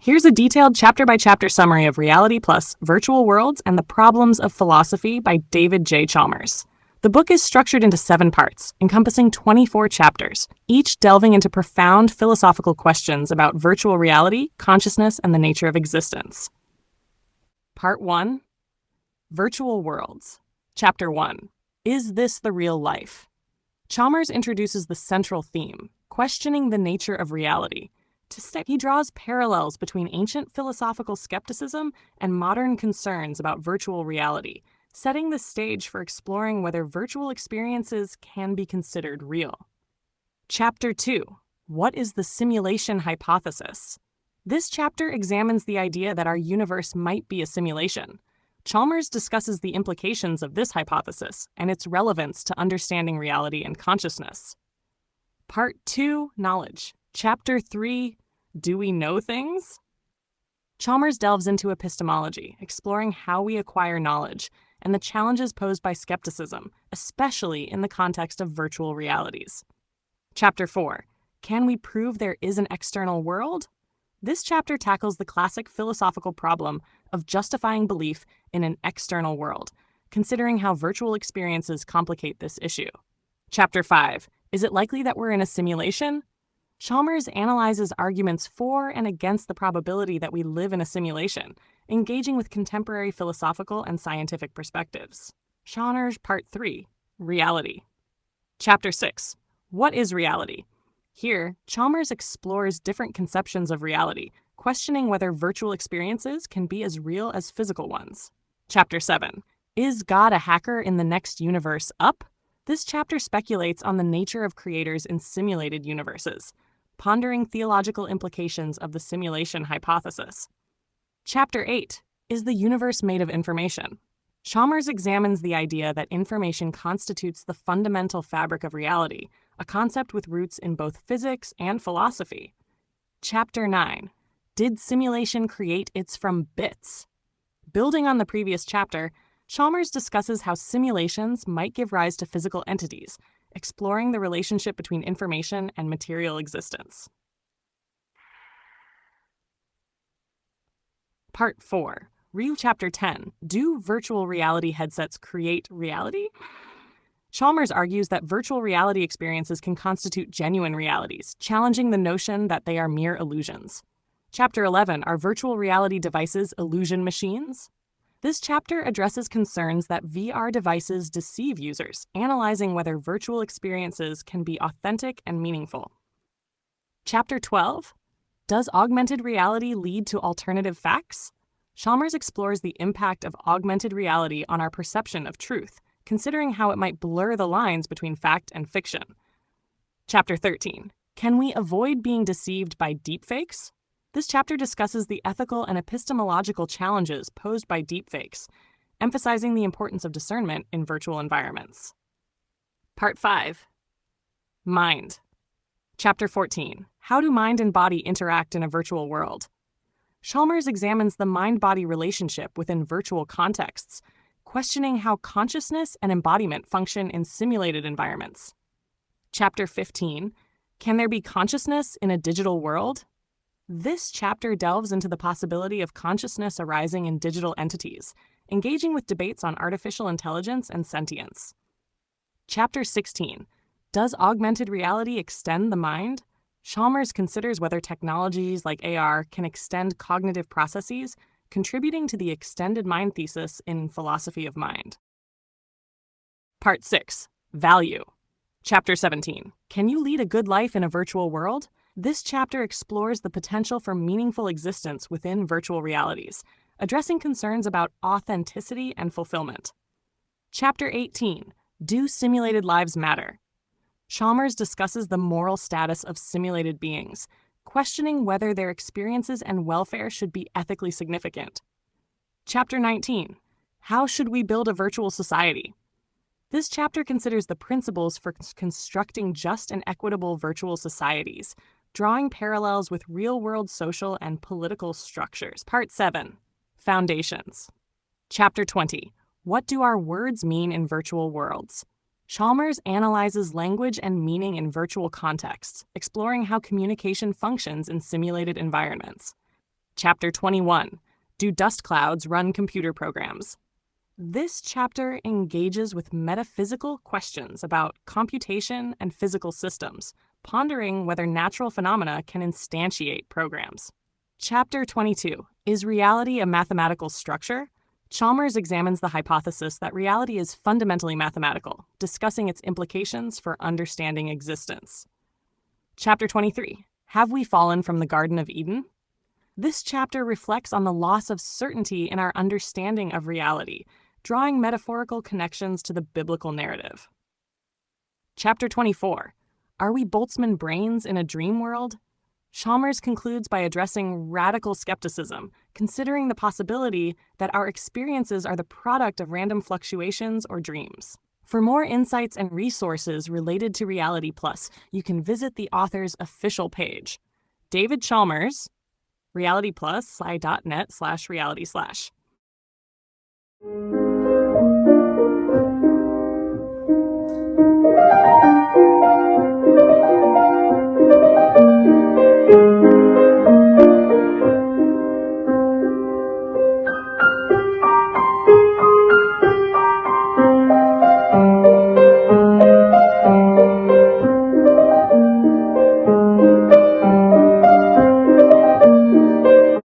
Here's a detailed chapter-by-chapter summary of Reality Plus, Virtual Worlds, and the Problems of Philosophy by David J. Chalmers. The book is structured into 7 parts, encompassing 24 chapters, each delving into profound philosophical questions about virtual reality, consciousness, and the nature of existence. Part 1. Virtual Worlds. Chapter 1. Is this the real life? Chalmers introduces the central theme, questioning the nature of reality. He draws parallels between ancient philosophical skepticism and modern concerns about virtual reality, setting the stage for exploring whether virtual experiences can be considered real. Chapter 2. What is the simulation hypothesis? This chapter examines the idea that our universe might be a simulation. Chalmers discusses the implications of this hypothesis and its relevance to understanding reality and consciousness. Part 2. Knowledge. Chapter 3. Do we know things? Chalmers delves into epistemology, exploring how we acquire knowledge and the challenges posed by skepticism, especially in the context of virtual realities. Chapter 4. Can we prove there is an external world? This chapter tackles the classic philosophical problem of justifying belief in an external world, considering how virtual experiences complicate this issue. Chapter 5. Is it likely that we're in a simulation? Chalmers analyzes arguments for and against the probability that we live in a simulation, engaging with contemporary philosophical and scientific perspectives. Chalmers Part 3. Reality. Chapter 6. What is reality? Here, Chalmers explores different conceptions of reality, questioning whether virtual experiences can be as real as physical ones. Chapter 7. Is God a hacker in the next universe up? This chapter speculates on the nature of creators in simulated universes, pondering theological implications of the simulation hypothesis. Chapter 8. Is the universe made of information? Chalmers examines the idea that information constitutes the fundamental fabric of reality, a concept with roots in both physics and philosophy. Chapter 9. Did simulation create its from bits? Building on the previous chapter, Chalmers discusses how simulations might give rise to physical entities, exploring the relationship between information and material existence. Part 4. Chapter 10. Do virtual reality headsets create reality? Chalmers argues that virtual reality experiences can constitute genuine realities, challenging the notion that they are mere illusions. Chapter 11. Are virtual reality devices illusion machines? This chapter addresses concerns that VR devices deceive users, analyzing whether virtual experiences can be authentic and meaningful. Chapter 12. Does augmented reality lead to alternative facts? Chalmers explores the impact of augmented reality on our perception of truth, considering how it might blur the lines between fact and fiction. Chapter 13. Can we avoid being deceived by deepfakes? This chapter discusses the ethical and epistemological challenges posed by deepfakes, emphasizing the importance of discernment in virtual environments. Part 5. Mind. Chapter 14. How do mind and body interact in a virtual world? Chalmers examines the mind-body relationship within virtual contexts, questioning how consciousness and embodiment function in simulated environments. Chapter 15. Can there be consciousness in a digital world? This chapter delves into the possibility of consciousness arising in digital entities, engaging with debates on artificial intelligence and sentience. Chapter 16. Does augmented reality extend the mind? Chalmers considers whether technologies like AR can extend cognitive processes, contributing to the extended mind thesis in philosophy of mind. Part 6. Value. Chapter 17. Can you lead a good life in a virtual world? This chapter explores the potential for meaningful existence within virtual realities, addressing concerns about authenticity and fulfillment. Chapter 18. Do simulated lives matter? Chalmers discusses the moral status of simulated beings, questioning whether their experiences and welfare should be ethically significant. Chapter 19. How should we build a virtual society? This chapter considers the principles for constructing just and equitable virtual societies, drawing parallels with real-world social and political structures. Part 7. Foundations. Chapter 20. What do our words mean in virtual worlds? Chalmers analyzes language and meaning in virtual contexts, exploring how communication functions in simulated environments. Chapter 21, Do Dust Clouds Run Computer Programs? This chapter engages with metaphysical questions about computation and physical systems, pondering whether natural phenomena can instantiate programs. Chapter 22, Is Reality a Mathematical Structure? Chalmers examines the hypothesis that reality is fundamentally mathematical, discussing its implications for understanding existence. Chapter 23, Have We Fallen from the Garden of Eden? This chapter reflects on the loss of certainty in our understanding of reality, drawing metaphorical connections to the biblical narrative. Chapter 24, Are We Boltzmann Brains in a Dream World? Chalmers concludes by addressing radical skepticism, considering the possibility that our experiences are the product of random fluctuations or dreams. For more insights and resources related to Reality Plus, you can visit the author's official page. David Chalmers, Reality Plus, sci.net/reality/.